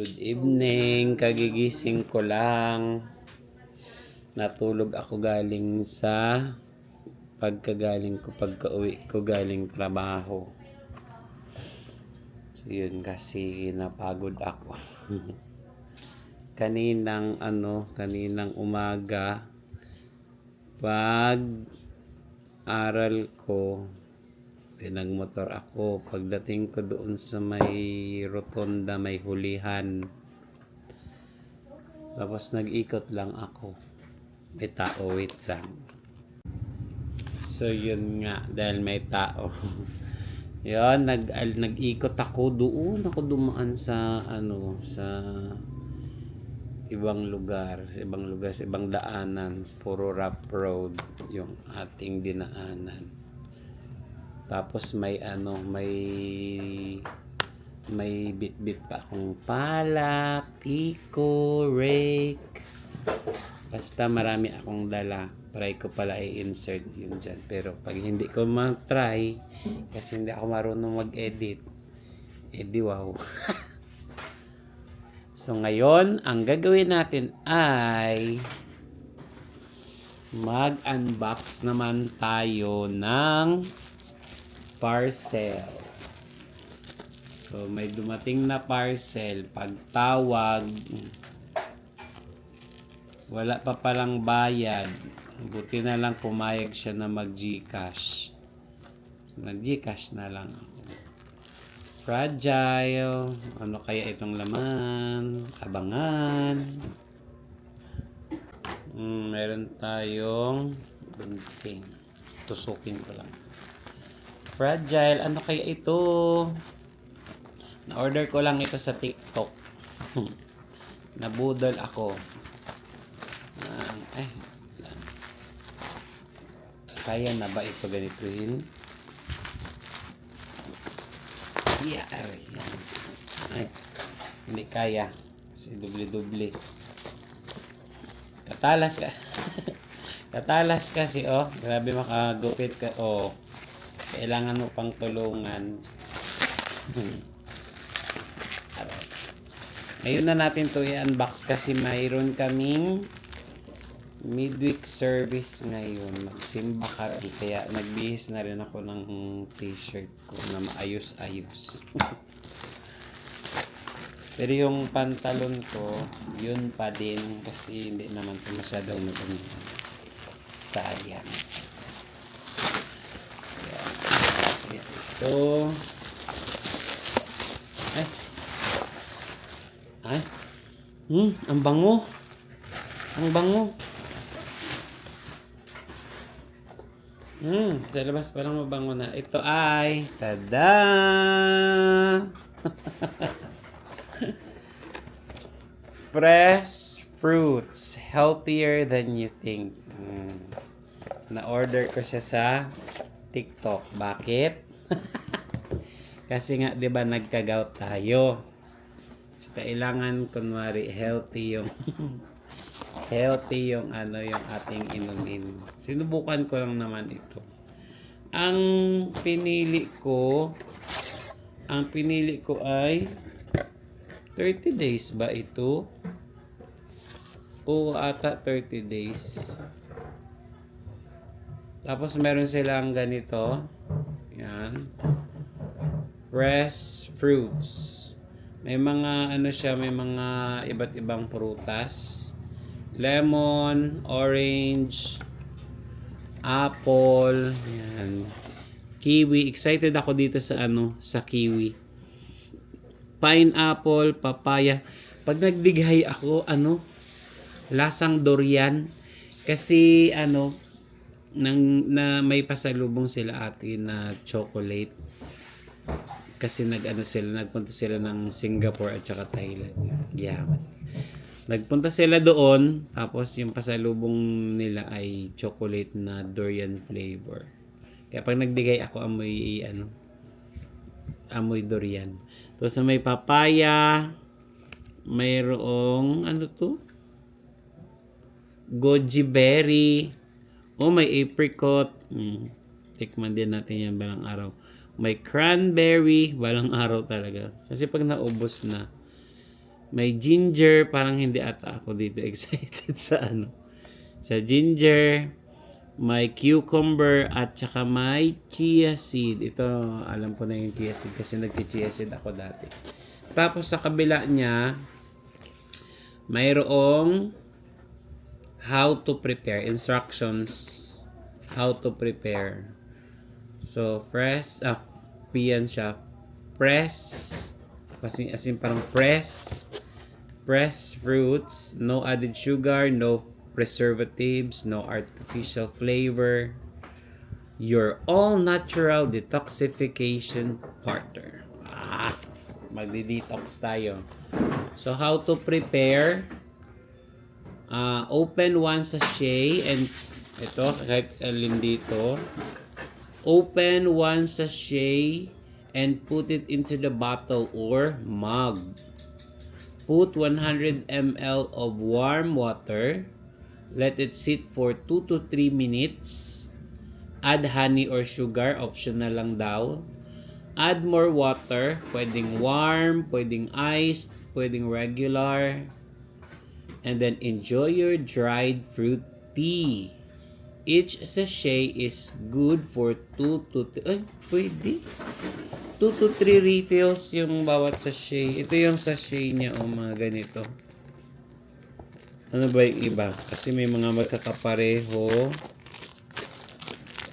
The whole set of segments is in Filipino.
Good evening, kagigising ko lang. Natulog ako galing sa pagka-uwi ko galing trabaho. So yun kasi napagod ako. kaninang umaga pag aral ko, nagmotor ako. Pagdating ko doon sa may rotonda, may hulihan. Tapos nag-ikot lang ako. May tao, wait lang. So yun nga, dahil may tao. Yun, nag-ikot ako doon. Ako dumaan sa sa ibang lugar, sa ibang daanan. Puro rough road yung ating dinaanan. Tapos may bit-bit pa akong pala, piko, rake. Basta marami akong dala. Try ko pala i-insert yun dyan. Pero pag hindi ko mag-try, kasi hindi ako marunong mag-edit, wow. So ngayon, ang gagawin natin ay mag-unbox naman tayo ng parcel. So may dumating na parcel. Pagtawag, wala pa palang bayad. Buti na lang pumayag siya na mag-GCash. Nag-GCash na lang ako. Fragile. Ano kaya itong laman? Abangan. Meron tayong bunting. Tusukin ko lang. Fragile. Ano kaya ito? Na-order ko lang ito sa TikTok. Nabudol ako. Kaya na ba ito ganituhin? Yeah, ay, hindi kaya. Kasi doble-doble. Katalas ka. Katalas kasi, oh. Grabe makagupit ka. Oh. Kailangan mo pang tulungan. Ngayon na natin to i-unbox kasi mayroon kaming midweek service ngayon. Magsimba kami. Kaya nagbihis na rin ako ng t-shirt ko na maayos-ayos. Pero yung pantalon ko, yun pa din kasi hindi naman ito masyadong nagano. Sayang. Yan. Ito. Ang bango. Ang bango. Sa labas pa lang mabango na. Ito ay, tada! Fresh fruits. Healthier than you think. Na-order ko siya sa TikTok. Bakit? Kasi nga, di ba, nagka-gout tayo. So, kailangan, kunwari, healthy yung yung ating inumin. Sinubukan ko lang naman ito. Ang pinili ko ay 30 days ba ito? O ata 30 days. Tapos meron silang ganito. Yan. Fresh fruits. May mga may mga iba't ibang prutas. Lemon, orange, apple, yan. Kiwi. Excited ako dito sa sa kiwi. Pineapple, papaya. Pag nagdighay ako, lasang durian. Kasi na may pasalubong sila atin na chocolate. Kasi nagpunta sila ng Singapore at saka Thailand. Yeah. Nagpunta sila doon, tapos yung pasalubong nila ay chocolate na durian flavor. Kaya pag nagdigay ako, amoy durian. Tapos may papaya, mayroong goji berry, may apricot. Tikman din natin yan balang araw. May cranberry, balang araw talaga. Kasi pag naubos na, May ginger, parang hindi ata ako dito excited sa ano. Sa ginger, may cucumber at saka may chia seed. Ito, alam ko na yung chia seed kasi nagchi-chia seed ako dati. Tapos sa kabila niya, mayroong how to prepare, instructions how to prepare. So, piyan siya. Press, kasi as in parang press fruits, no added sugar, no preservatives, no artificial flavor. Your all-natural detoxification partner. Magdi-detox tayo. So, how to prepare? Open one sachet and ito, kahit alin dito. Open one sachet and put it into the bottle or mug. Put 100 ml of warm water. Let it sit for 2 to 3 minutes. Add honey or sugar, optional lang daw. Add more water, pwedeng warm, pwedeng iced, pwedeng regular. And then enjoy your dried fruit tea. Each sachet is good for 2 to 3 refills yung bawat sachet. Ito yung sachet niya mga ganito. Ano ba yung iba? Kasi may mga magkakapareho.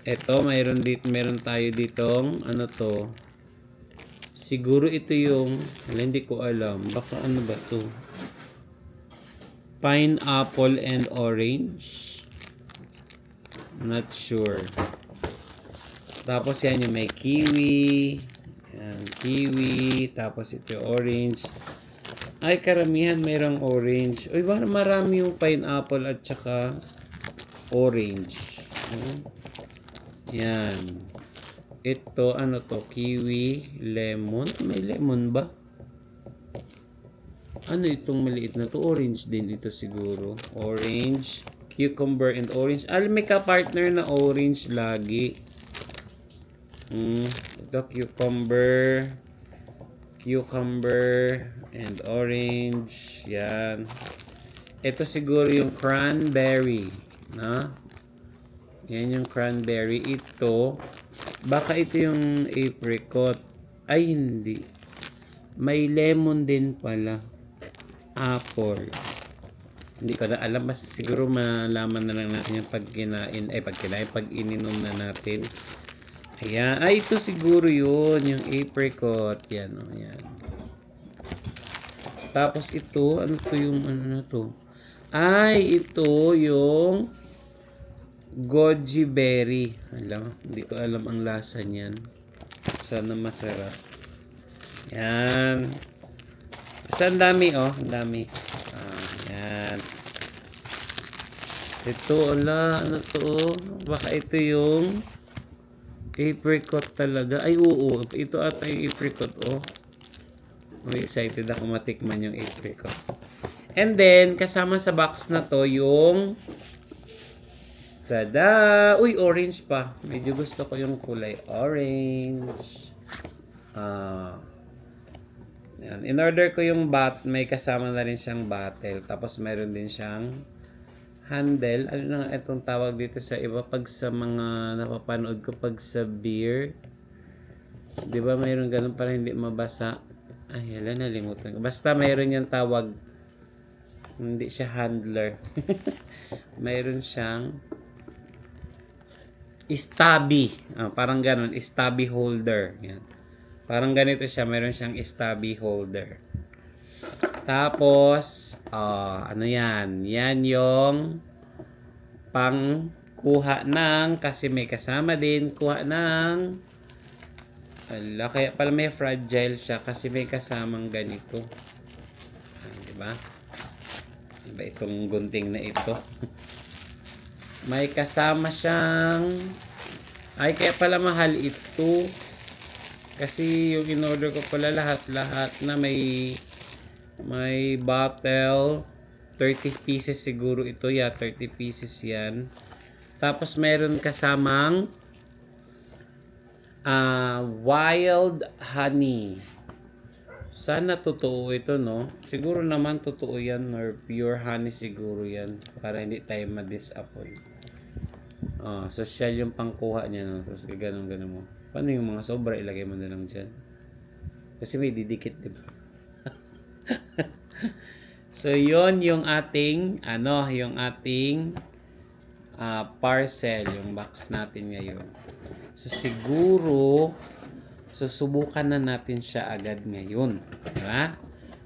Ito, meron tayo ditong ano to. Siguro ito yung hindi ko alam. Baka ano ba to? Pineapple and orange. Not sure. Tapos yan yung may kiwi. Yan, kiwi. Tapos ito yung orange. Ay, karamihan mayroong orange. Uy, marami yung pineapple at saka orange. Yan. Ito, ano to? Kiwi, lemon. May lemon ba? Ano itong maliit na to? Orange din ito siguro. Orange. Cucumber and orange. May ka-partner na orange lagi. Ito cucumber and orange. Yan. Ito siguro yung cranberry. Yan yung cranberry. Ito, baka ito yung apricot. Ay, hindi. May lemon din pala. Apple. Hindi ko na alam, mas siguro malaman na lang natin yung pag ininom na natin. Ayan. Ay, ito siguro yun, yung apricot. Yan, yan. Tapos ito, ano to yung, ano na to? Ay, ito yung goji berry. Hindi ko alam ang lasa niyan. Sana masarap. Yan. Basta ang dami, ang dami. Yan. Ito, ano to? Baka ito yung apricot talaga. Ay, oo. Ito ata yung apricot, May excited ako matikman yung apricot. And then, kasama sa box na to yung tada! Uy, orange pa. Medyo gusto ko yung kulay orange. Yan. In-order ko yung may kasama na rin siyang bottle. Tapos mayroon din siyang handle. Ano na itong tawag dito sa iba pag sa mga napapanood ko pag sa beer. 'Di ba mayroon ganun para hindi mabasa? Ay, nalimutan ko. Basta mayroon yung tawag. Hindi siya handler. Mayroon siyang stabby. Parang ganun, stabby holder. Yan. Parang ganito siya, meron siyang stabby holder. Tapos, ano yan? Yan yung pang kuha ng, kasi may kasama din, kuha ng, kaya pala may fragile siya kasi may kasamang ganito. Diba? Diba itong gunting na ito? May kasama siyang, ay kaya pala mahal ito. Kasi yung in-order ko pala lahat na may bottle, 30 pieces siguro ito. 30 pieces yan. Tapos meron kasamang wild honey. Sana totoo ito, no? Siguro naman totoo yan or pure honey siguro yan para hindi tayo ma-disappoint. Social yung pangkuha niya, no? Tapos ganun mo. Paano yung mga sobra ilagay mo na lang dyan? Kasi may didikit, di ba? So, yon yung ating, parcel, yung box natin ngayon. So, siguro, susubukan na natin siya agad ngayon. Diba?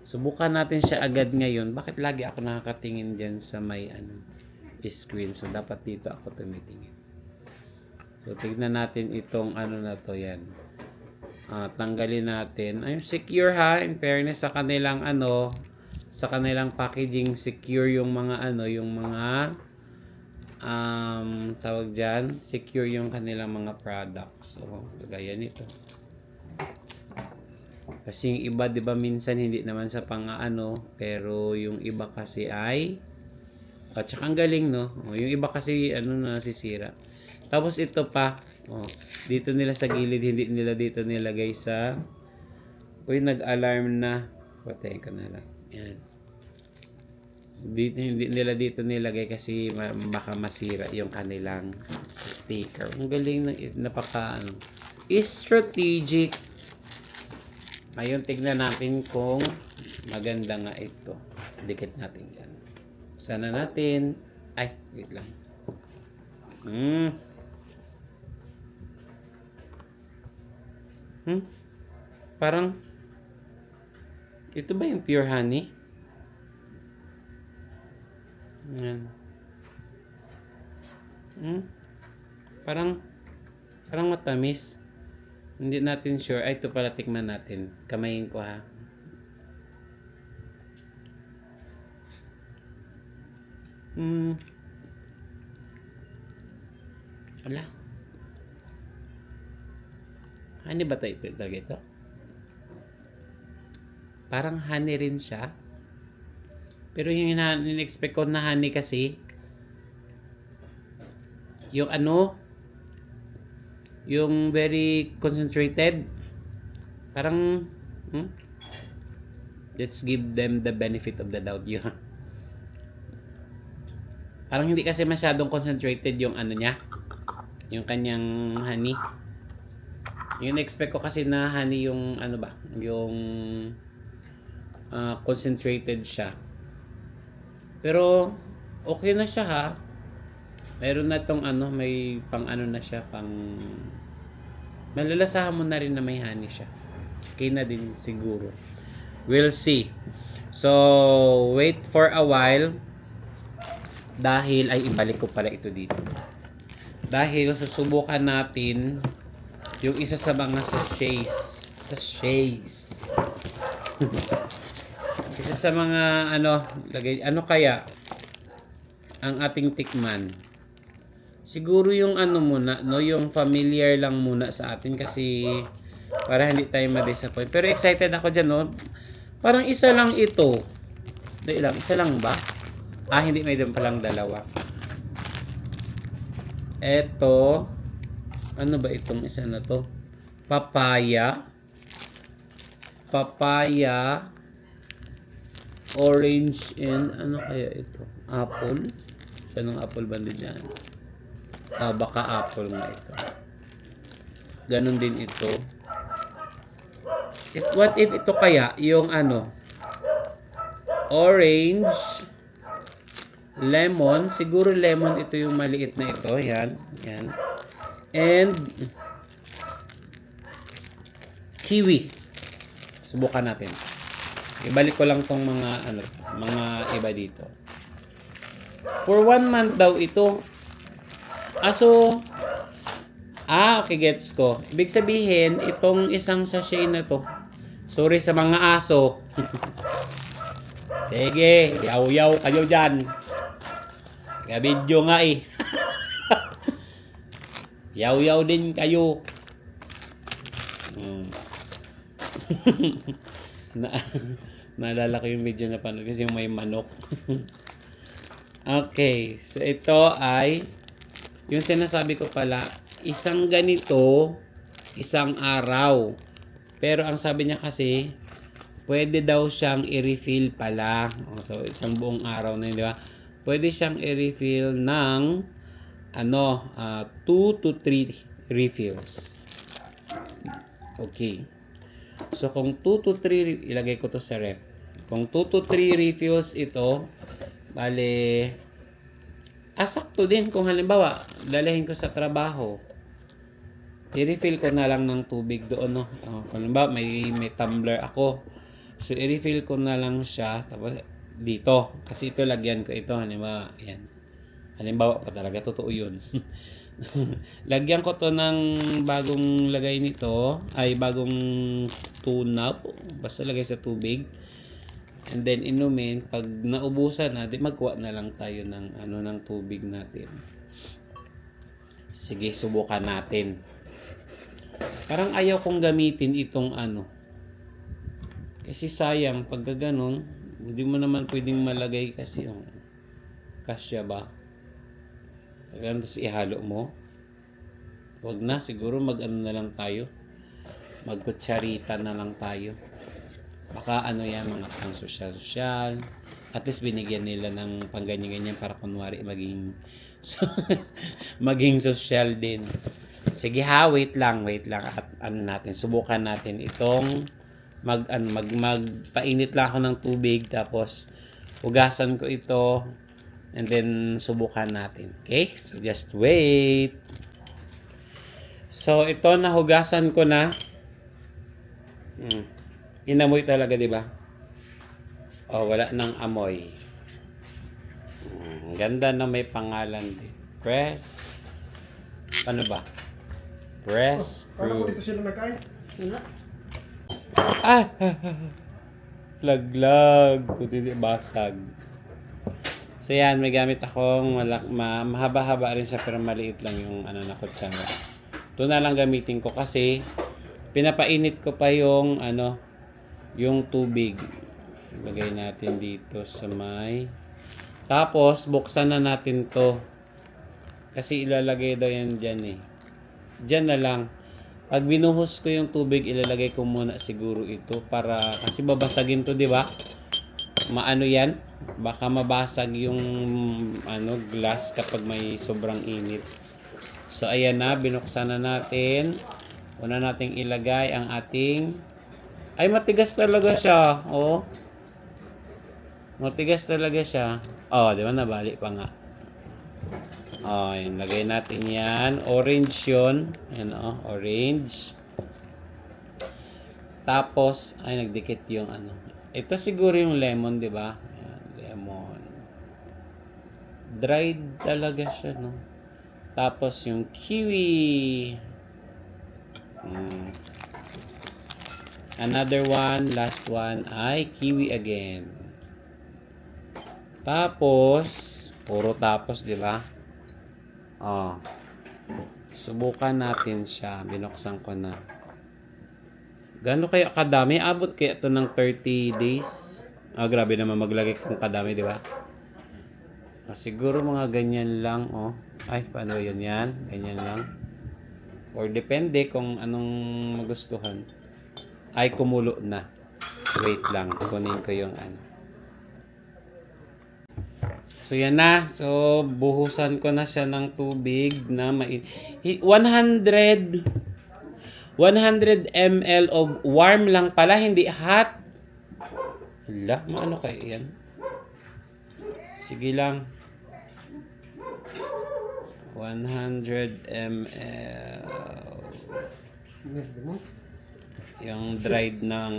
Subukan natin siya agad ngayon. Bakit lagi ako nakakatingin dyan sa may, screen? So, dapat dito ako tumitingin. So, tignan natin itong, na to, yan. Tanggalin natin. Ay, secure ha, in fairness sa kanilang, sa kanilang packaging, secure yung mga tawag dyan, secure yung kanilang mga products. So, gaya nito. Kasi yung iba, di ba, minsan hindi naman sa pero yung iba kasi ay, at saka ang galing, no? Yung iba kasi, nasisira. Tapos ito pa, dito nila sa gilid, hindi nila dito nilagay sa, nag-alarm na. Patayin ko na lang. Yan. Hindi nila dito nilagay kasi baka masira yung kanilang sticker. Ang galing is strategic. Ngayon tignan natin kung maganda nga ito. Dikit natin yan. Sana natin. Ay, wait lang. Parang ito ba yung pure honey? Yan. Parang matamis. Hindi natin sure. Ay, ito pala, tikman natin. Kamayin ko ha. Wala. Honey ba ito talaga ito? Parang honey rin siya. Pero yung in-expect ko na honey kasi, yung yung very concentrated, parang, let's give them the benefit of the doubt. Parang hindi kasi masyadong concentrated yung niya, yung kanyang honey. Yung expect ko kasi na honey yung yung concentrated siya. Pero okay na siya ha. Mayroon na tong may pang na siya, pang malalasahan mo na rin na may honey siya. Okay na din siguro. We'll see. So, wait for a while. Dahil, ibalik ko pala ito dito. Dahil susubukan natin yung isa sa mga sachets. Isa sa mga lagay, kaya ang ating tikman. Siguro yung muna, yung familiar lang muna sa atin kasi para hindi tayo ma-disappoint. Pero excited ako dyan, no? Parang isa lang ito. Isa lang ba? Hindi, may palang dalawa. Eto, ano ba itong isa na to? Papaya, orange, and ano kaya ito? Apple? Sanong apple ba dyan? Baka apple nga ito. Ganon din ito. What if ito kaya yung orange, lemon, siguro lemon ito yung maliit na ito, yan, and kiwi. Subukan natin. Ibalik ko lang tong mga iba dito. For 1 month daw ito. Okay, gets ko. Ibig sabihin, itong isang sachet na to. Sorry sa mga aso. Sige, yaw-yaw kayo dyan. Video nga eh. Yaw-yaw din kayo. Naalala ko yung video na panood kasi yung may manok. Okay, so ito ay yung sinasabi ko pala, isang ganito, isang araw. Pero ang sabi niya kasi, pwede daw siyang i-refill pala. So, isang buong araw na yun, di ba? Pwede siyang i-refill ng 2 to 3 refills. Okay. So, kung 2 to 3, ilagay ko to sa ref. Kung 2 to 3 refills ito, bale, sakto din kung halimbawa, dalahin ko sa trabaho. I-refill ko na lang ng tubig doon, no? Kung halimbawa, may tumbler ako. So, i-refill ko na lang siya, tapos dito. Kasi ito, lagyan ko ito. Halimbawa, yan. Halimbawa pa talaga, totoo yun. Lagyan ko to ng bagong lagay nito, ay bagong tuna. Basta lagay sa tubig. And then, inumin. Pag naubusan na, di magkuha na lang tayo ng, ng tubig natin. Sige, subukan natin. Parang ayaw kong gamitin itong kasi sayang pag ganon, hindi mo naman pwedeng malagay kasi kasya ba? Ganun tapos ihalo mo. Wag na, siguro na lang tayo. Magkutsarita na lang tayo. Baka yan, mga pang social. At least binigyan nila ng pang ganyan-ganyan para kunwari maging maging social din. Sige ha, wait lang at natin, subukan natin itong magpainit lang ako ng tubig tapos hugasan ko ito and then subukan natin. Okay? So just wait. So ito nahugasan ko na. Inamoy talaga, di ba? Wala nang amoy. Ganda na may pangalan din. Press. Ano ba? Press. Kala ko dito sila nagkain. Wala. Laglag. Kundi basag. So yan, may gamit akong mahaba-haba rin siya pero maliit lang yung na kutsara. Ito na lang gamitin ko kasi pinapainit ko pa yung yung tubig. Ilagay natin dito sa may. Tapos buksan na natin to. Kasi ilalagay daw yan dyan eh. Dyan na lang. Pag binuhos ko yung tubig, ilalagay ko muna siguro ito para kasi babasagin to, di ba? Maano yan? Baka mabasag yung glass kapag may sobrang init. So ayan na, binuksan na natin. Una nating ilagay ang ating ay matigas talaga siya. Matigas talaga siya. Di ba nabali pa nga. Yun, lagay natin yan. Orange yun. Ayan orange. Tapos, nagdikit yung Ito siguro yung lemon, di ba? Lemon. Dried talaga siya, no? Tapos yung kiwi. Another one, last one ay kiwi again. Tapos, puro tapos, di ba? Subukan natin siya. Binuksan ko na. Gano'n kaya kadami? Abot kaya ito ng 30 days? Grabe naman maglagay kung kadami, di ba? Siguro mga ganyan lang, Ay, paano yun yan? Ganyan lang. Or depende kung anong magustuhan. Ay, kumulo na. Wait lang. Kunin ko yung So, yan na. So, buhusan ko na siya ng tubig na 100 ml of warm lang pala, hindi hot. Hala, maano kayo yan? Sige lang. 100 ml. Yung dried na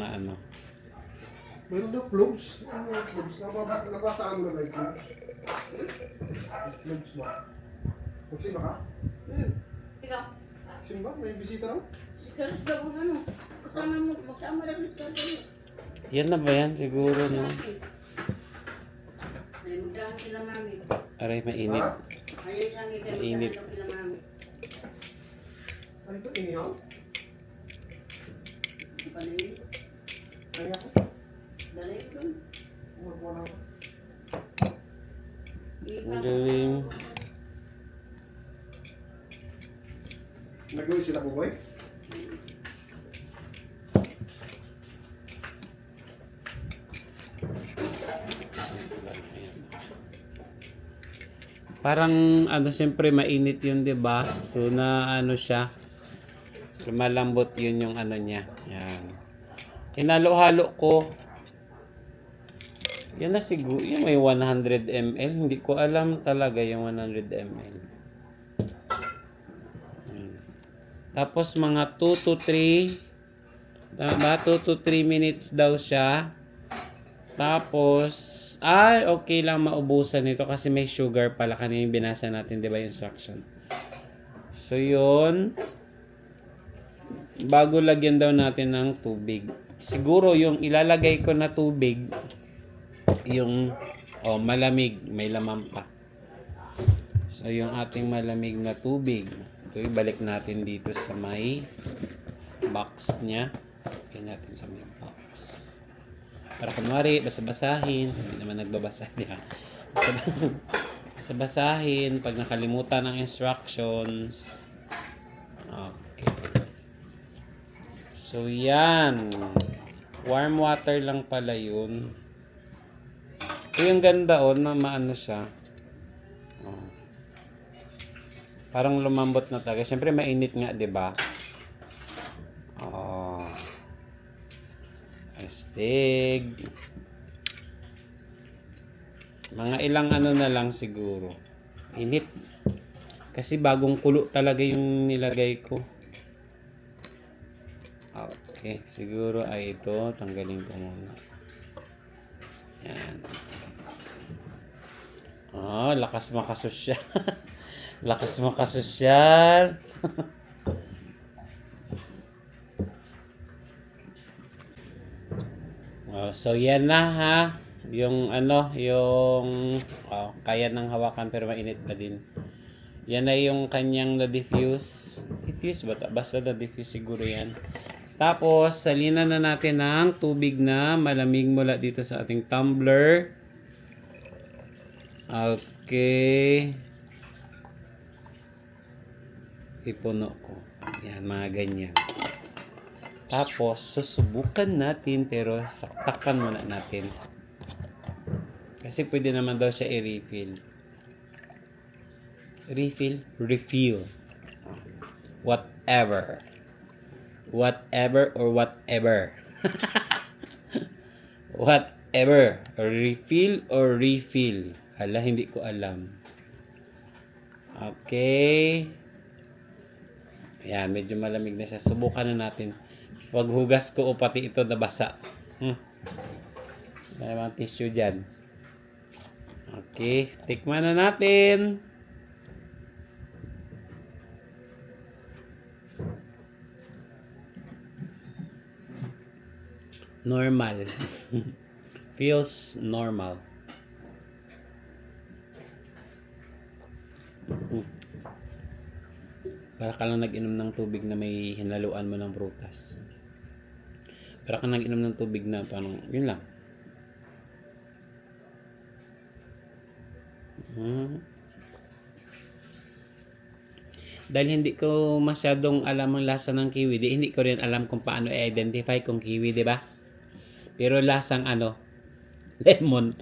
Meron daw cloves. Cloves? Nabasaan mo na may cloves. Cloves ba? Magsimba ka? Ikaw. Simba? May bisita raw? Karas daw kung kasama mo, magsama lang sa tayo. Yan na ba yan? Siguro, no? Ay, magdahan sila mami. Aray, mainit. Ayaw lang ikaw, Mainit. magdahan sila mami. Ano ito? Inihaw? Panayin. Ay ako. Dalay ko. Wala ako. Ang galing. Nagawin sila po, boy? Parang ano, siyempre mainit yun, 'di ba? So na ano siya, malambot yun yung ano niya. Yan. Hinalo-halo ko. Yan na siguro, yung may 100 ml. Hindi ko alam talaga yung 100 ml. Tapos mga 2 to 3, tama, 2 to 3 minutes daw siya. Tapos, okay lang maubusan nito kasi may sugar pala. Kanina yung binasa natin, di ba, yung instruction. So, yun. Bago lagyan daw natin ng tubig. Siguro yung ilalagay ko na tubig, yung malamig, may laman pa. So, yung ating malamig na tubig, ito ibalik natin dito sa may box niya. Lagyan natin sa may box. Para kunwari, basa-basahin. Hindi naman nagbabasa niya. Basa-basahin. Pag nakalimutan ng instructions. Okay. So, yan. Warm water lang pala yun. Ito yung ganda na maano siya. Parang lumambot na talaga. Siyempre, mainit nga, di ba? Astig. Mga ilang ano na lang siguro. Init. Kasi bagong kulo talaga yung nilagay ko. Okay. Siguro ay ito. Tanggalin ko muna. Yan. Lakas makasosyal. Lakas makasosyal. So yan na ha. Yung kaya ng hawakan pero mainit pa din. Yan na yung kanyang na-diffuse. Diffuse ba? Basta na-diffuse siguro yan. Tapos, salinan na natin ng tubig na malamig mula dito sa ating tumbler. Okay. Ipuno ko. Yan, mga ganyan. Tapos, susubukan natin pero saktakan muna natin. Kasi pwede naman daw siya i-refill. Refill. Whatever. Whatever or whatever. Whatever. Refill or refill. Hala, hindi ko alam. Okay. Ayan, medyo malamig na siya. Subukan na natin. Huwag hugas ko o pati ito nabasa. May mga tissue dyan. Okay, tikman na natin. Normal. Feels normal. Para ka lang nag-inom ng tubig na may hinaluan mo ng prutas. Para ka nag-inom ng tubig na parang, yun lang. Dahil hindi ko masyadong alam ang lasa ng kiwi, hindi ko rin alam kung paano i-identify kung kiwi, di ba? Pero lasang lemon.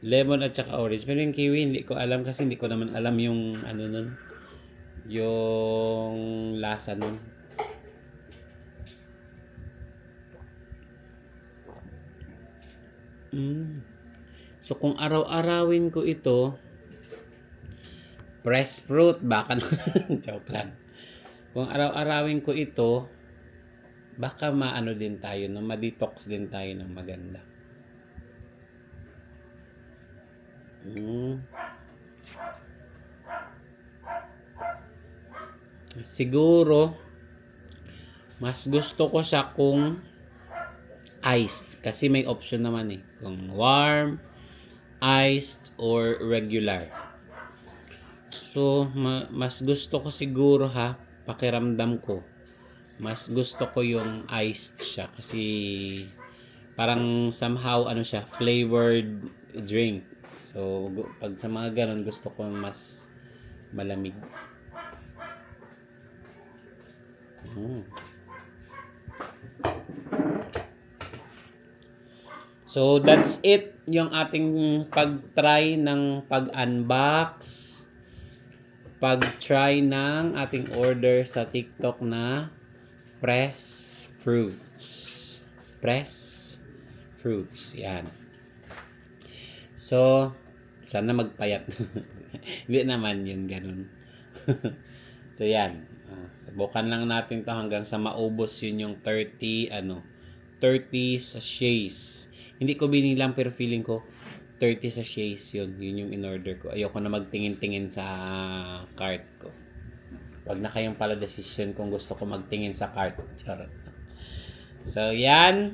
Lemon at saka orange. Pero yung kiwi, hindi ko alam kasi hindi ko naman alam yung nun. Yung lasa nun. So kung araw-arawin ko ito, fresh fruit, baka joke lang. Kung araw-arawin ko ito, baka maano din tayo, ma-detox din tayo ng maganda. Siguro, mas gusto ko siya kung iced. Kasi may option naman kung warm, iced, or regular. So, mas gusto ko siguro pakiramdam ko. Mas gusto ko yung iced siya. Kasi, parang somehow, siya, flavored drink. So, pag sa mga ganun, gusto ko mas malamig. So, that's it. yung ating pag-try ng pag-unbox, pag-try ng ating order sa TikTok na Press Fruits. Press Fruits. Yan. So, sana magpayat. Hindi naman yun, ganun. So, yan. Subukan lang natin to hanggang sa maubos yun yung 30 sachets. Hindi ko binilang pero feeling ko 30 sachets yun. Yun yung in-order ko. Ayoko na magtingin-tingin sa cart ko. Wag na kayong pala decision kung gusto ko magtingin sa cart. Charot. So, yan.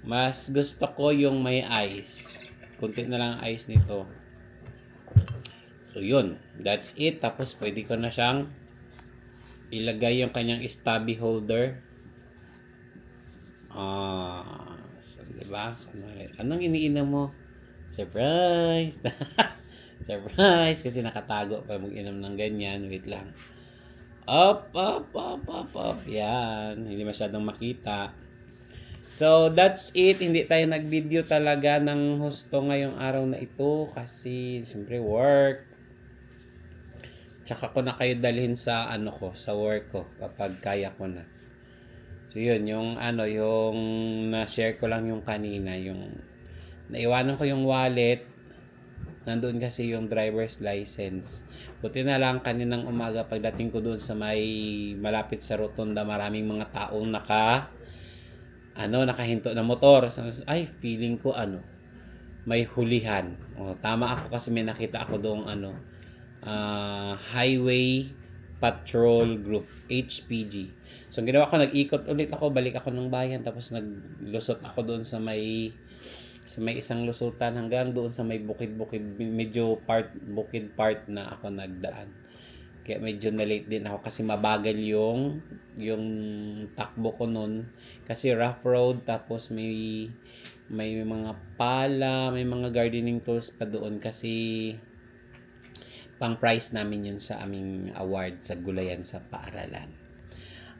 Mas gusto ko yung may ice. Kunti na lang ice nito. So, yun. That's it. Tapos, pwede ko na siyang ilagay yung kanyang stubby holder. So, diba? Anong iniinom mo? Surprise! Surprise! Kasi nakatago pa mag-inom ng ganyan. Wait lang. Up. Yan. Hindi masyadong makita. So, that's it. Hindi tayo nag-video talaga ng husto ngayong araw na ito kasi siyempre work. Tsaka ko na kayo dalhin sa sa work ko kapag kaya ko na. So, yun, yung na-share ko lang yung kanina, yung naiwanan ko yung wallet, nandoon kasi yung driver's license. Buti na lang kaninang umaga pagdating ko doon sa malapit sa rotunda, maraming mga taong nakahinto na motor. Ay, feeling ko may hulihan. Tama ako kasi may nakita ako doong Highway Patrol Group, HPG. So, ang ginawa ko, nag-ikot ulit ako, balik ako ng bayan, tapos naglusot ako doon sa may isang lusutan hanggang doon sa may bukid-bukid, medyo bukid part na ako nagdaan. Kaya medyo na-late din ako kasi mabagal yung takbo ko noon. Kasi rough road, tapos may mga pala, may mga gardening tools pa doon kasi pang prize namin yun sa aming award sa gulayan sa paaralan.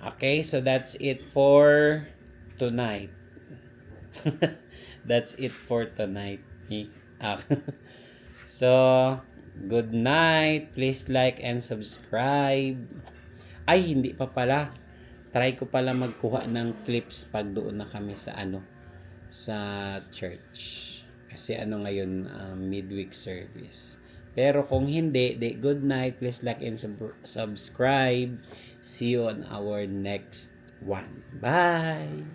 Okay, so that's it for tonight. That's it for tonight. So, good night. Please like and subscribe. Ay, hindi pa pala. Try ko pala magkuha ng clips pag doon na kami sa sa church. Kasi ngayon, midweek service. Pero kung hindi, good night. Please like and subscribe. See you on our next one. Bye!